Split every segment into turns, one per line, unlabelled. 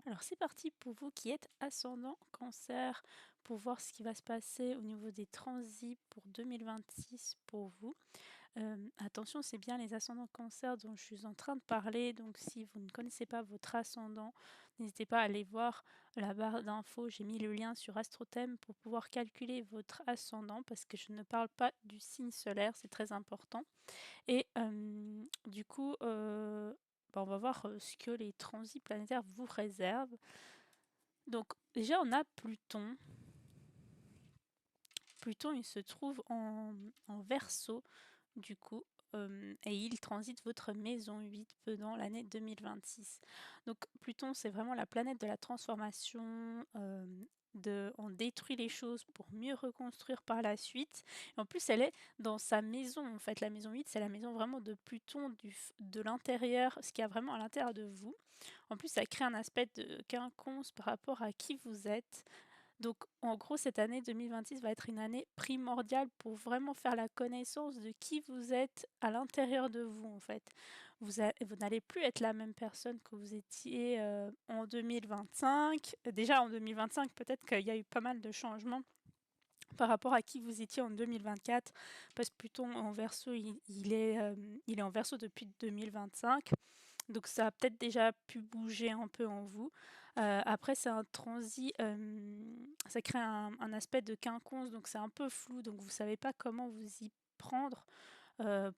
Alors c'est parti pour vous qui êtes ascendant Cancer, pour voir ce qui va se passer au niveau des transits pour 2026 pour vous. Attention, c'est bien les ascendants Cancer dont je suis en train de parler, donc si vous ne connaissez pas votre ascendant, n'hésitez pas à aller voir la barre d'infos. J'ai mis le lien sur AstroThème pour pouvoir calculer votre ascendant, parce que je ne parle pas du signe solaire, c'est très important. Et du coup, on va voir ce que les transits planétaires vous réservent. Donc déjà, on a Pluton. Pluton, il se trouve en Verseau, du coup, et il transite votre maison 8 pendant l'année 2026. Donc Pluton, c'est vraiment la planète de la transformation, on détruit les choses pour mieux reconstruire par la suite. Et en plus, elle est dans sa maison, en fait. La maison 8, c'est la maison vraiment de Pluton, de l'intérieur, ce qu'il y a vraiment à l'intérieur de vous. En plus, ça crée un aspect de quinconce par rapport à qui vous êtes. Donc, en gros, cette année 2026 va être une année primordiale pour vraiment faire la connaissance de qui vous êtes à l'intérieur de vous, en fait. Vous n'allez plus être la même personne que vous étiez en 2025. Déjà, en 2025, peut-être qu'il y a eu pas mal de changements par rapport à qui vous étiez en 2024, parce que Pluton en Verseau, il est en Verseau depuis 2025. Donc ça a peut-être déjà pu bouger un peu en vous. Après, c'est un transit, ça crée un aspect de quinconce, donc c'est un peu flou, donc vous ne savez pas comment vous y prendre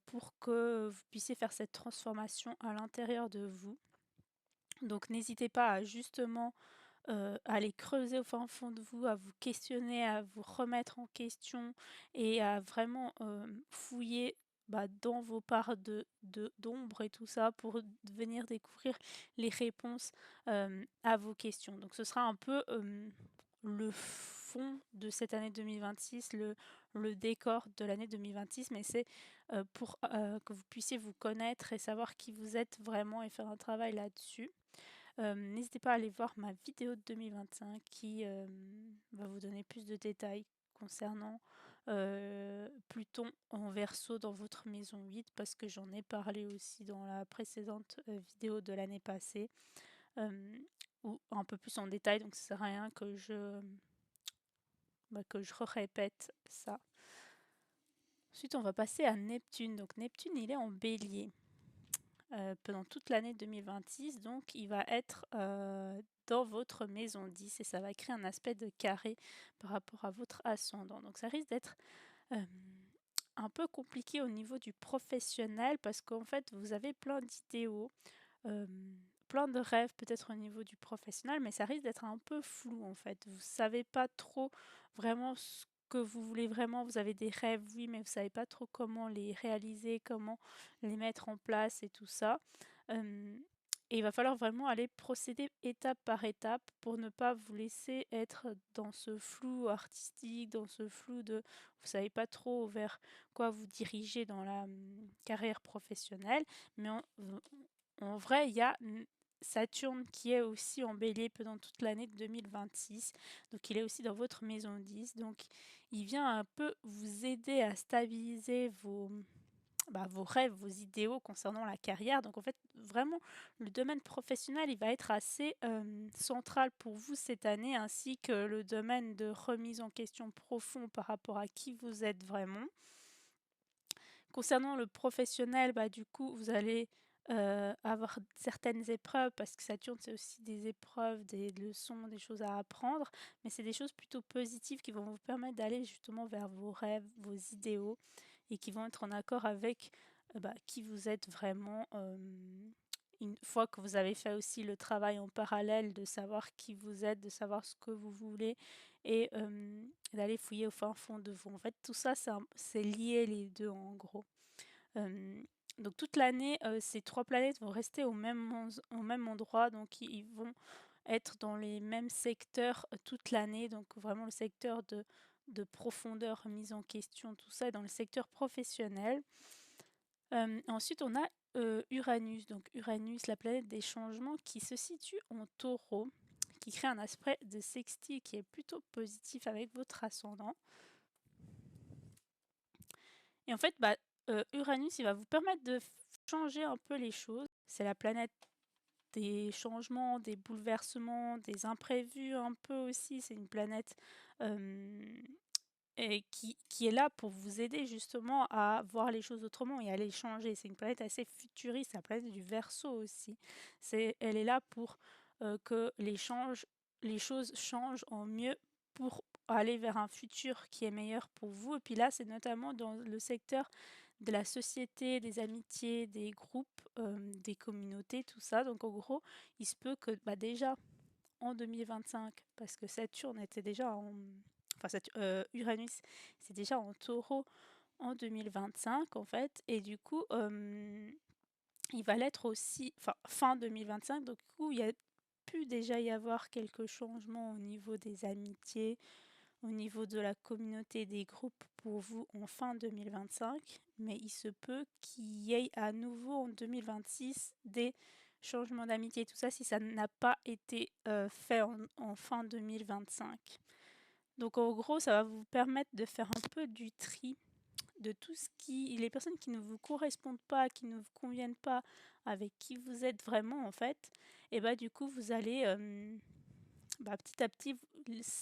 pour que vous puissiez faire cette transformation à l'intérieur de vous. Donc n'hésitez pas à justement aller creuser au fin fond de vous, à vous questionner, à vous remettre en question et à vraiment fouiller dans vos parts d'ombre et tout ça pour venir découvrir les réponses à vos questions. Donc ce sera un peu le fond de cette année 2026, le décor de l'année 2026, mais c'est pour que vous puissiez vous connaître et savoir qui vous êtes vraiment et faire un travail là-dessus. N'hésitez pas à aller voir ma vidéo de 2025 qui va vous donner plus de détails concernant Pluton en Verseau dans votre maison 8, parce que j'en ai parlé aussi dans la précédente vidéo de l'année passée, ou un peu plus en détail, donc ça sert à rien que je répète ça. Ensuite, on va passer à Neptune. Donc Neptune, il est en Bélier pendant toute l'année 2026, donc il va être dans votre maison 10 et ça va créer un aspect de carré par rapport à votre ascendant. Donc ça risque d'être un peu compliqué au niveau du professionnel, parce qu'en fait vous avez plein d'idéaux, plein de rêves peut-être au niveau du professionnel, mais ça risque d'être un peu flou en fait. Vous savez pas trop vraiment ce que vous voulez vraiment. Vous avez des rêves, oui, mais vous savez pas trop comment les réaliser, comment les mettre en place et tout ça. Et il va falloir vraiment aller procéder étape par étape pour ne pas vous laisser être dans ce flou artistique, dans ce flou de vous savez pas trop vers quoi vous diriger dans la carrière professionnelle. Mais en vrai, il y a Saturne qui est aussi en Bélier pendant toute l'année de 2026. Donc il est aussi dans votre maison 10. Donc il vient un peu vous aider à stabiliser vos rêves, vos idéaux concernant la carrière. Donc en fait, vraiment, le domaine professionnel, il va être assez central pour vous cette année, ainsi que le domaine de remise en question profond par rapport à qui vous êtes vraiment. Concernant le professionnel, du coup, vous allez avoir certaines épreuves, parce que Saturne, c'est aussi des épreuves, des leçons, des choses à apprendre, mais c'est des choses plutôt positives qui vont vous permettre d'aller justement vers vos rêves, vos idéaux, et qui vont être en accord avec qui vous êtes vraiment. Une fois que vous avez fait aussi le travail en parallèle de savoir qui vous êtes, de savoir ce que vous voulez, et d'aller fouiller au fin fond de vous. En fait, tout ça, c'est lié les deux en gros. Donc toute l'année, ces trois planètes vont rester au même endroit, donc ils vont être dans les mêmes secteurs toute l'année, donc vraiment le secteur de profondeur, mise en question, tout ça, dans le secteur professionnel. Ensuite, on a Uranus. Donc Uranus, la planète des changements, qui se situe en Taureau, qui crée un aspect de sextile qui est plutôt positif avec votre ascendant. Et en fait, Uranus, il va vous permettre de changer un peu les choses. C'est la planète des changements, des bouleversements, des imprévus un peu aussi. C'est une planète et qui est là pour vous aider justement à voir les choses autrement et à les changer. C'est une planète assez futuriste, la planète du Verseau aussi. Elle est là pour que les choses changent en mieux pour aller vers un futur qui est meilleur pour vous. Et puis là, c'est notamment dans le secteur de la société, des amitiés, des groupes, des communautés, tout ça. Donc en gros, il se peut que déjà en 2025, parce que Saturne était déjà en... Enfin, Uranus, c'est déjà en taureau en 2025, en fait. Et du coup, il va l'être aussi... Enfin, fin 2025. Donc, du coup, il y a pu déjà y avoir quelques changements au niveau des amitiés, au niveau de la communauté des groupes pour vous en fin 2025, mais il se peut qu'il y ait à nouveau en 2026 des changements d'amitié, tout ça si ça n'a pas été fait en fin 2025. Donc en gros, ça va vous permettre de faire un peu du tri de tout ce qui... les personnes qui ne vous correspondent pas, qui ne vous conviennent pas, avec qui vous êtes vraiment en fait, et bah du coup vous allez petit à petit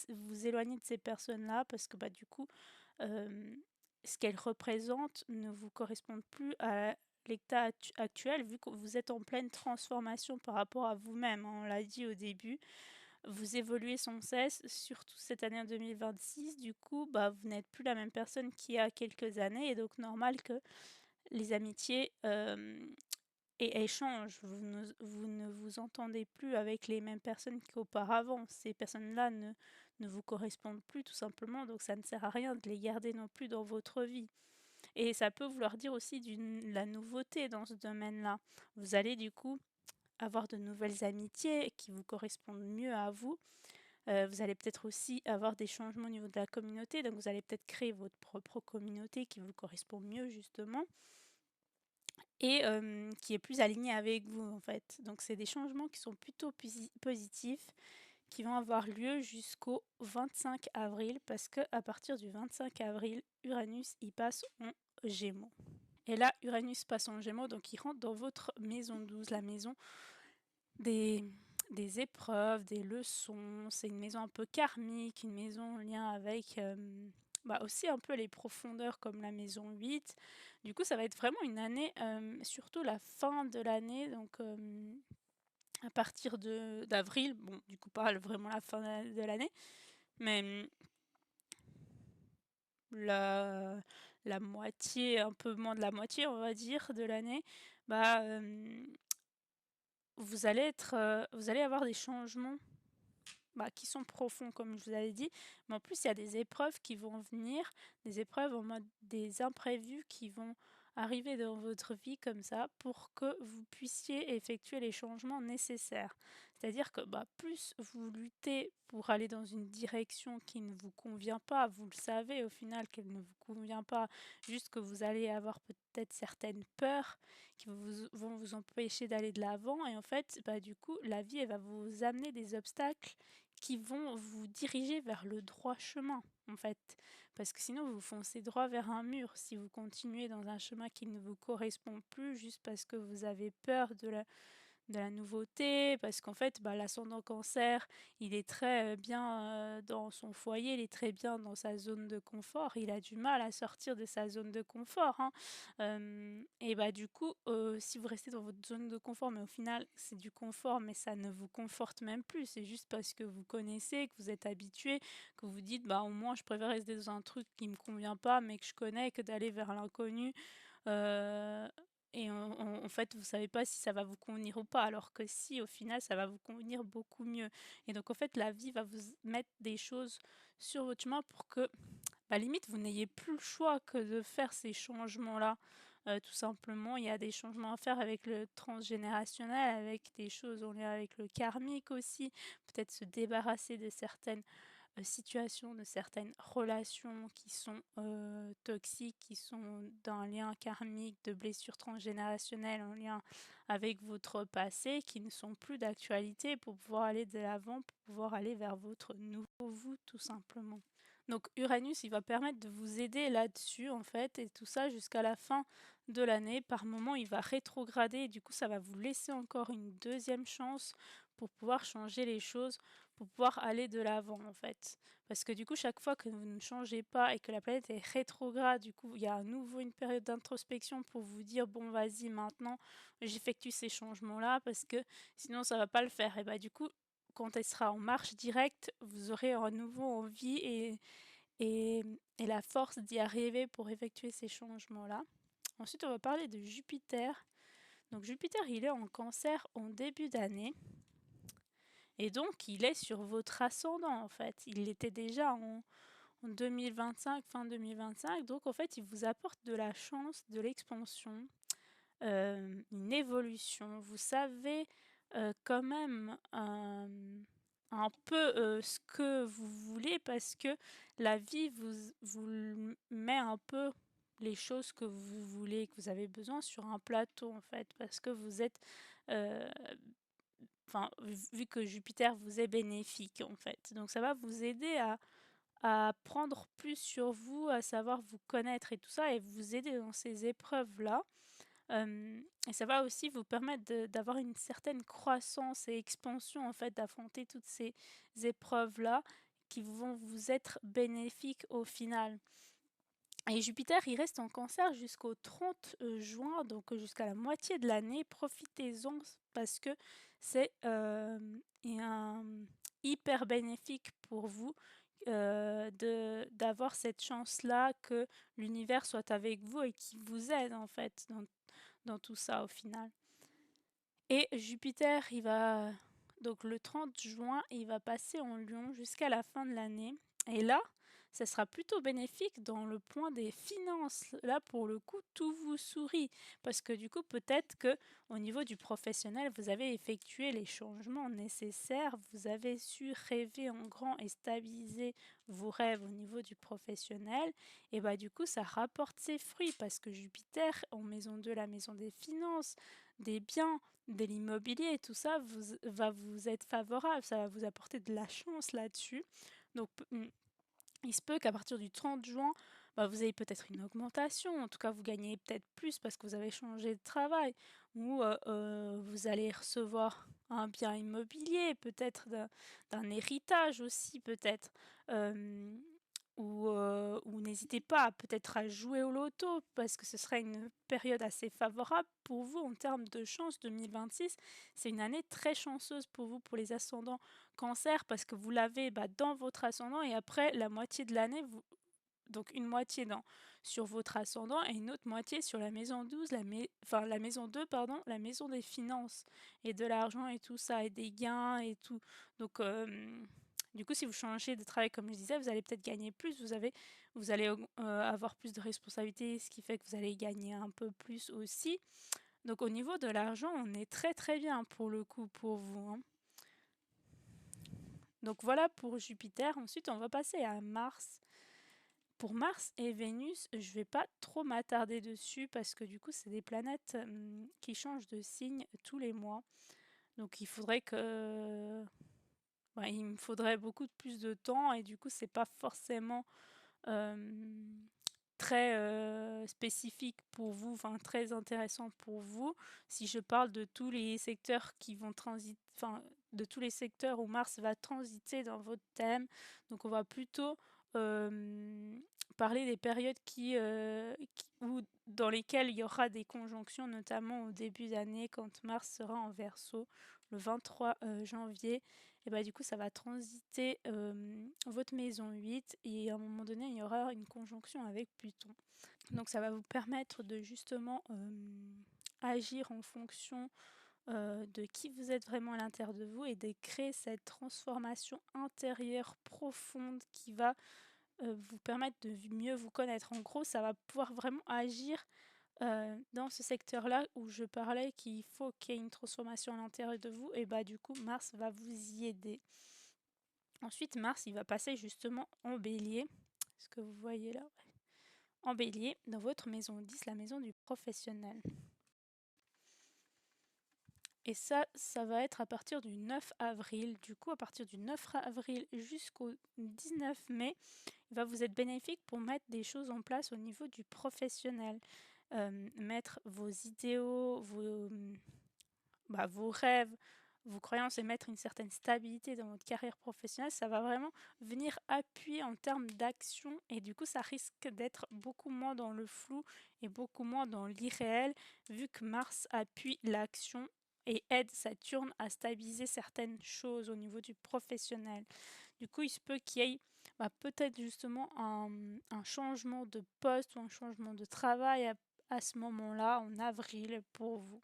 vous éloigner de ces personnes-là parce que du coup, ce qu'elles représentent ne vous correspond plus à l'état actuel vu que vous êtes en pleine transformation par rapport à vous-même, hein. On l'a dit au début, vous évoluez sans cesse, surtout cette année en 2026. Du coup, vous n'êtes plus la même personne qu'il y a quelques années et donc normal que les amitiés et échange. Vous ne vous entendez plus avec les mêmes personnes qu'auparavant. Ces personnes-là ne vous correspondent plus tout simplement, donc ça ne sert à rien de les garder non plus dans votre vie. Et ça peut vouloir dire aussi la nouveauté dans ce domaine-là. Vous allez du coup avoir de nouvelles amitiés qui vous correspondent mieux à vous. Vous allez peut-être aussi avoir des changements au niveau de la communauté, donc vous allez peut-être créer votre propre communauté qui vous correspond mieux justement et qui est plus aligné avec vous en fait. Donc c'est des changements qui sont plutôt positifs, qui vont avoir lieu jusqu'au 25 avril, parce que à partir du 25 avril, Uranus il passe en Gémeaux. Et là, Uranus passe en Gémeaux, donc il rentre dans votre maison 12, la maison des, des épreuves, des leçons. C'est une maison un peu karmique, une maison en lien avec aussi un peu les profondeurs comme la maison 8. Du coup, ça va être vraiment une année, surtout la fin de l'année, donc à partir d'avril, bon, du coup pas vraiment la fin de l'année, mais la, la moitié, un peu moins de la moitié, on va dire, de l'année, vous allez avoir des changements qui sont profonds, comme je vous avais dit, mais en plus, il y a des épreuves qui vont venir, des épreuves en mode des imprévus qui vont arriver dans votre vie comme ça pour que vous puissiez effectuer les changements nécessaires. C'est-à-dire que plus vous luttez pour aller dans une direction qui ne vous convient pas, vous le savez au final qu'elle ne vous convient pas, juste que vous allez avoir peut-être certaines peurs qui vont vous empêcher d'aller de l'avant et en fait, du coup, la vie elle va vous amener des obstacles qui vont vous diriger vers le droit chemin, en fait. Parce que sinon, vous foncez droit vers un mur si vous continuez dans un chemin qui ne vous correspond plus juste parce que vous avez peur de la nouveauté, parce qu'en fait, l'ascendant cancer, il est très bien dans son foyer, il est très bien dans sa zone de confort, il a du mal à sortir de sa zone de confort, hein. Et du coup, si vous restez dans votre zone de confort, mais au final, c'est du confort, mais ça ne vous conforte même plus, c'est juste parce que vous connaissez, que vous êtes habitué, que vous dites, au moins, je préfère rester dans un truc qui me convient pas, mais que je connais, que d'aller vers l'inconnu. Et en fait, vous savez pas si ça va vous convenir ou pas, alors que si, au final, ça va vous convenir beaucoup mieux. Et donc, en fait, la vie va vous mettre des choses sur votre chemin pour que, limite, vous n'ayez plus le choix que de faire ces changements-là. Tout simplement, il y a des changements à faire avec le transgénérationnel, avec des choses en lien avec le karmique aussi, peut-être se débarrasser de certaines situations, de certaines relations qui sont toxiques, qui sont d'un lien karmique, de blessures transgénérationnelles en lien avec votre passé, qui ne sont plus d'actualité pour pouvoir aller de l'avant, pour pouvoir aller vers votre nouveau vous, tout simplement. Donc Uranus, il va permettre de vous aider là-dessus, en fait, et tout ça jusqu'à la fin de l'année. Par moment, il va rétrograder et du coup, ça va vous laisser encore une deuxième chance pour pouvoir changer les choses, pour pouvoir aller de l'avant en fait. Parce que du coup, chaque fois que vous ne changez pas et que la planète est rétrograde, du coup, il y a à nouveau une période d'introspection pour vous dire, bon, vas-y, maintenant, j'effectue ces changements-là parce que sinon, ça va pas le faire. Et bah, du coup, quand elle sera en marche directe, vous aurez à nouveau envie et, et la force d'y arriver pour effectuer ces changements-là. Ensuite, on va parler de Jupiter. Donc Jupiter, il est en Cancer en début d'année. Et donc, il est sur votre ascendant, en fait. Il l'était déjà en 2025, fin 2025. Donc, en fait, il vous apporte de la chance, de l'expansion, une évolution. Vous savez quand même un peu ce que vous voulez parce que la vie vous met un peu les choses que vous voulez, que vous avez besoin sur un plateau en fait, parce que vous êtes, euh, enfin, vu que Jupiter vous est bénéfique en fait. Donc ça va vous aider à prendre plus sur vous, à savoir vous connaître et tout ça, et vous aider dans ces épreuves-là. Et ça va aussi vous permettre d'avoir une certaine croissance et expansion, en fait, d'affronter toutes ces épreuves-là qui vont vous être bénéfiques au final. Et Jupiter, il reste en Cancer jusqu'au 30 juin, donc jusqu'à la moitié de l'année. Profitez-en parce que c'est hyper bénéfique pour vous d'avoir cette chance-là que l'univers soit avec vous et qui vous aide en fait dans tout ça au final. Et Jupiter, il va donc le 30 juin, il va passer en Lion jusqu'à la fin de l'année. Et là, ça sera plutôt bénéfique dans le point des finances. Là, pour le coup, tout vous sourit. Parce que du coup, peut-être que au niveau du professionnel, vous avez effectué les changements nécessaires. Vous avez su rêver en grand et stabiliser vos rêves au niveau du professionnel. Et bah du coup, ça rapporte ses fruits. Parce que Jupiter, en maison 2, la maison des finances, des biens, de l'immobilier, tout ça va vous être favorable. Ça va vous apporter de la chance là-dessus. Donc, il se peut qu'à partir du 30 juin, bah, vous ayez peut-être une augmentation, en tout cas vous gagnez peut-être plus parce que vous avez changé de travail, ou vous allez recevoir un bien immobilier, peut-être d'un héritage aussi, peut-être. Euh, ou n'hésitez pas peut-être à jouer au loto parce que ce serait une période assez favorable pour vous en termes de chance. 2026, c'est une année très chanceuse pour vous, pour les ascendants Cancer, parce que vous l'avez dans votre ascendant et après la moitié de l'année, donc une moitié sur votre ascendant et une autre moitié sur la maison 12, la maison 2, pardon, la maison des finances et de l'argent et tout ça et des gains et tout. Donc du coup, si vous changez de travail, comme je disais, vous allez peut-être gagner plus, vous allez avoir plus de responsabilités, ce qui fait que vous allez gagner un peu plus aussi. Donc au niveau de l'argent, on est très très bien pour le coup pour vous, hein. Donc voilà pour Jupiter. Ensuite, on va passer à Mars. Pour Mars et Vénus, je vais pas trop m'attarder dessus parce que du coup, c'est des planètes qui changent de signe tous les mois. Donc il me faudrait beaucoup plus de temps et du coup, c'est pas forcément très spécifique pour vous, enfin très intéressant pour vous. Si je parle de tous les secteurs qui vont transiter, enfin de tous les secteurs où Mars va transiter dans votre thème, donc on va plutôt parler des périodes dans lesquelles il y aura des conjonctions, notamment au début d'année quand Mars sera en Verseau, le 23 janvier. Et bah du coup ça va transiter votre maison 8 et à un moment donné il y aura une conjonction avec Pluton. Donc ça va vous permettre de justement agir en fonction de qui vous êtes vraiment à l'intérieur de vous et de créer cette transformation intérieure profonde qui va vous permettre de mieux vous connaître. En gros, ça va pouvoir vraiment agir dans ce secteur-là où je parlais qu'il faut qu'il y ait une transformation à l'intérieur de vous, et bah du coup Mars va vous y aider. Ensuite, Mars, il va passer justement en Bélier, ce que vous voyez là, en Bélier, dans votre maison 10, la maison du professionnel. Et ça va être à partir du 9 avril. Du coup, à partir du 9 avril jusqu'au 19 mai, il va vous être bénéfique pour mettre des choses en place au niveau du professionnel. mettre vos idéaux, vos rêves, vos croyances et mettre une certaine stabilité dans votre carrière professionnelle, ça va vraiment venir appuyer en termes d'action et du coup ça risque d'être beaucoup moins dans le flou et beaucoup moins dans l'irréel vu que Mars appuie l'action et aide Saturne à stabiliser certaines choses au niveau du professionnel. Du coup, il se peut qu'il y ait peut-être justement un changement de poste ou un changement de travail à ce moment-là, en avril, pour vous.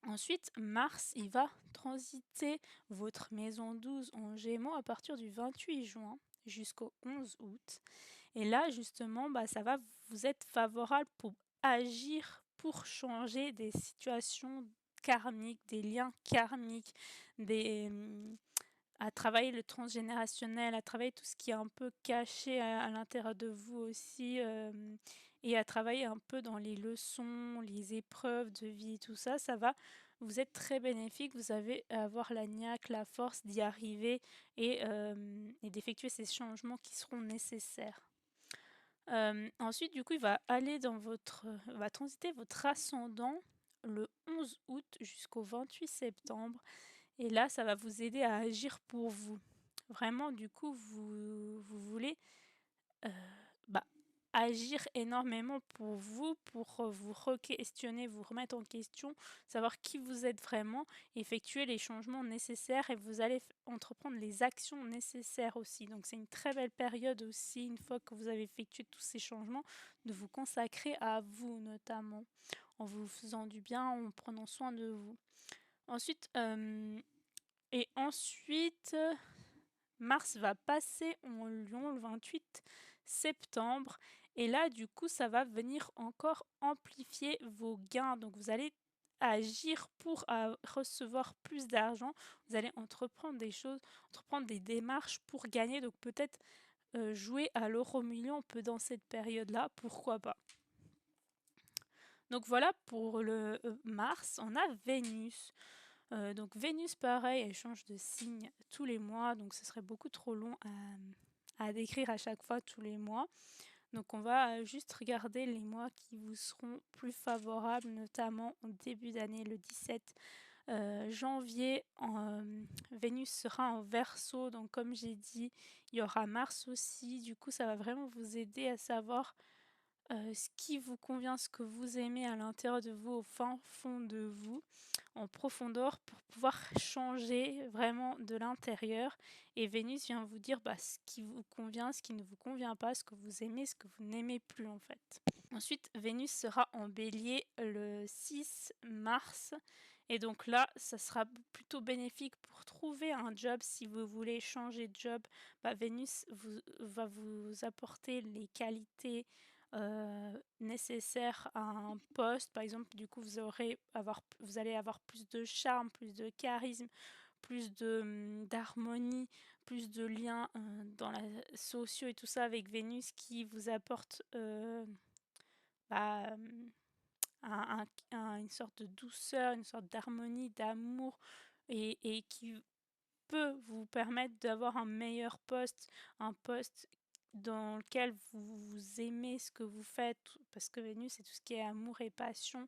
Ensuite, Mars, il va transiter votre maison 12 en Gémeaux à partir du 28 juin jusqu'au 11 août. Et là, justement, ça va vous être favorable pour agir, pour changer des situations karmiques, des liens karmiques, à travailler le transgénérationnel, à travailler tout ce qui est un peu caché à l'intérieur de vous aussi, et à travailler un peu dans les leçons, les épreuves de vie, tout ça, ça va vous être très bénéfique. Vous allez avoir la niaque, la force d'y arriver et d'effectuer ces changements qui seront nécessaires. Ensuite, du coup, il va aller va transiter votre ascendant le 11 août jusqu'au 28 septembre. Et là, ça va vous aider à agir pour vous. Vraiment, du coup, vous voulez agir énormément pour vous, pour vous re-questionner, vous remettre en question, savoir qui vous êtes vraiment, effectuer les changements nécessaires et vous allez entreprendre les actions nécessaires aussi. Donc c'est une très belle période aussi, une fois que vous avez effectué tous ces changements, de vous consacrer à vous notamment, en vous faisant du bien, en prenant soin de vous. Ensuite, Mars va passer en Lion le 28 septembre. Et là, du coup, ça va venir encore amplifier vos gains. Donc, vous allez agir pour recevoir plus d'argent. Vous allez entreprendre des choses, entreprendre des démarches pour gagner. Donc, peut-être jouer à l'euro-million un peu dans cette période-là. Pourquoi pas? Donc, voilà pour le Mars. On a Vénus. Donc Vénus, pareil, elle change de signe tous les mois, donc ce serait beaucoup trop long à décrire à chaque fois tous les mois. Donc on va juste regarder les mois qui vous seront plus favorables, notamment au début d'année, le 17 janvier. Vénus sera en Verseau, donc comme j'ai dit, il y aura Mars aussi. Du coup, ça va vraiment vous aider à savoir ce qui vous convient, ce que vous aimez à l'intérieur de vous, au fin fond de vous, en profondeur, pour pouvoir changer vraiment de l'intérieur. Et Vénus vient vous dire ce qui vous convient, ce qui ne vous convient pas, ce que vous aimez, ce que vous n'aimez plus en fait. Ensuite, Vénus sera en Bélier le 6 mars. Et donc là, ça sera plutôt bénéfique pour trouver un job. Si vous voulez changer de job, Vénus va vous apporter les qualités nécessaires à un poste. Par exemple, du coup, vous allez avoir plus de charme, plus de charisme, plus d'harmonie, plus de liens dans la sociaux et tout ça avec Vénus qui vous apporte une sorte de douceur, une sorte d'harmonie, d'amour et qui peut vous permettre d'avoir un meilleur poste, un poste dans lequel vous aimez ce que vous faites, parce que Vénus, c'est tout ce qui est amour et passion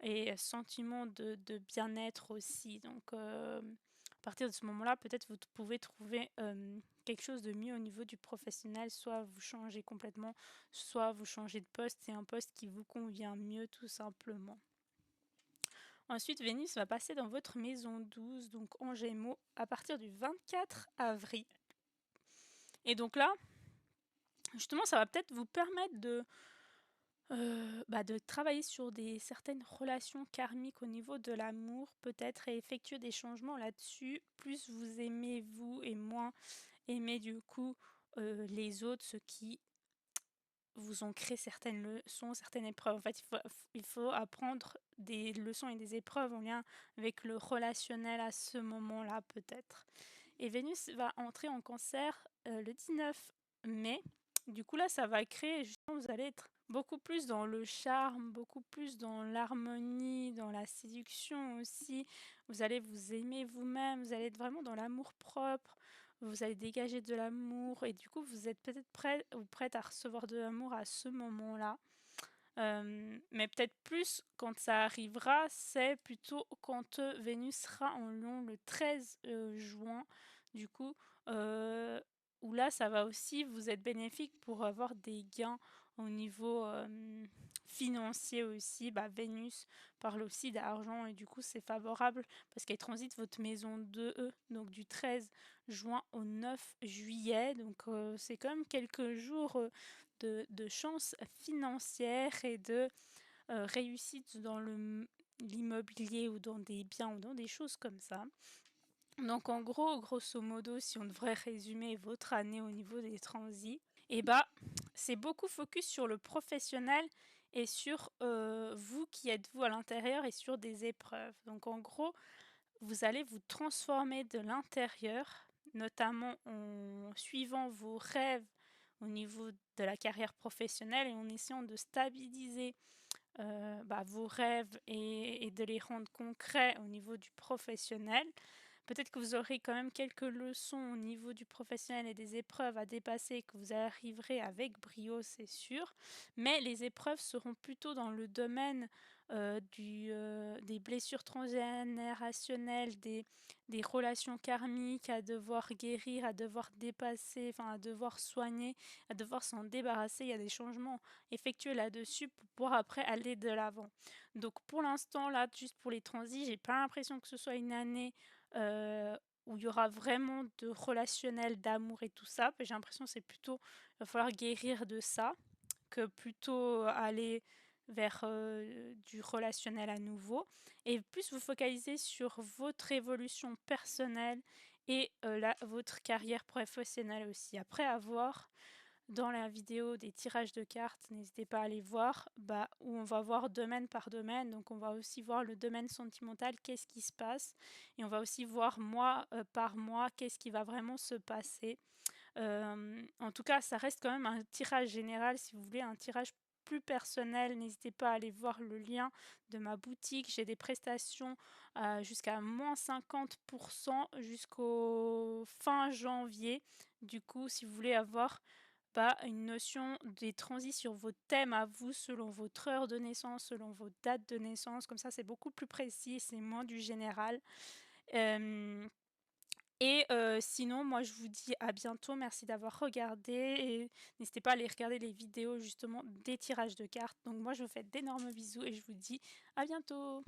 et sentiment de bien-être aussi. Donc, à partir de ce moment-là, peut-être vous pouvez trouver quelque chose de mieux au niveau du professionnel, soit vous changez complètement, soit vous changez de poste, c'est un poste qui vous convient mieux tout simplement. Ensuite, Vénus va passer dans votre maison 12, donc en Gémeaux, à partir du 24 avril. Et donc là, justement, ça va peut-être vous permettre de travailler sur certaines relations karmiques au niveau de l'amour, peut-être, et effectuer des changements là-dessus. Plus vous aimez vous et moins aimer du coup les autres, ceux qui vous ont créé certaines leçons, certaines épreuves. En fait, il faut apprendre des leçons et des épreuves en lien avec le relationnel à ce moment-là, peut-être. Et Vénus va entrer en Cancer le 19 mai. Du coup, là, ça va créer, justement, vous allez être beaucoup plus dans le charme, beaucoup plus dans l'harmonie, dans la séduction aussi. Vous allez vous aimer vous-même, vous allez être vraiment dans l'amour propre. Vous allez dégager de l'amour et du coup, vous êtes peut-être prêt ou prête à recevoir de l'amour à ce moment-là. Mais peut-être plus quand ça arrivera, c'est plutôt quand Vénus sera en Lion le 13 juin, du coup, où là, ça va aussi vous être bénéfique pour avoir des gains au niveau financier aussi. Bah, Vénus parle aussi d'argent et du coup, c'est favorable parce qu'elle transite votre maison 2E, donc du 13 juin au 9 juillet. Donc, c'est quand même quelques jours de chance financière et de réussite dans l'immobilier ou dans des biens ou dans des choses comme ça. Donc en gros, grosso modo, si on devrait résumer votre année au niveau des transits, et bah c'est beaucoup focus sur le professionnel et sur vous qui êtes vous à l'intérieur et sur des épreuves. Donc en gros, vous allez vous transformer de l'intérieur, notamment en suivant vos rêves au niveau de la carrière professionnelle et en essayant de stabiliser vos rêves et de les rendre concrets au niveau du professionnel. Peut-être que vous aurez quand même quelques leçons au niveau du professionnel et des épreuves à dépasser que vous arriverez avec brio, c'est sûr. Mais les épreuves seront plutôt dans le domaine des blessures transgénérationnelles, des relations karmiques à devoir guérir, à devoir dépasser, enfin à devoir soigner, à devoir s'en débarrasser. Il y a des changements effectués là-dessus pour pouvoir après aller de l'avant. Donc pour l'instant, là, juste pour les transits, j'ai pas l'impression que ce soit une année où il y aura vraiment de relationnel, d'amour et tout ça. J'ai l'impression que c'est plutôt, il va falloir guérir de ça que plutôt aller vers du relationnel à nouveau. Et plus vous focalisez sur votre évolution personnelle et votre carrière professionnelle aussi. Après avoir dans la vidéo des tirages de cartes, n'hésitez pas à aller voir, où on va voir domaine par domaine. Donc on va aussi voir le domaine sentimental, qu'est-ce qui se passe. Et on va aussi voir mois par mois, qu'est-ce qui va vraiment se passer. En tout cas, ça reste quand même un tirage général. Si vous voulez un tirage plus personnel, n'hésitez pas à aller voir le lien de ma boutique. J'ai des prestations jusqu'à moins 50% jusqu'au fin janvier. Du coup, si vous voulez avoir une notion des transits sur vos thèmes à vous, selon votre heure de naissance, selon vos dates de naissance. Comme ça, c'est beaucoup plus précis, c'est moins du général. Sinon, moi, je vous dis à bientôt. Merci d'avoir regardé. Et n'hésitez pas à aller regarder les vidéos, justement, des tirages de cartes. Donc, moi, je vous fais d'énormes bisous et je vous dis à bientôt.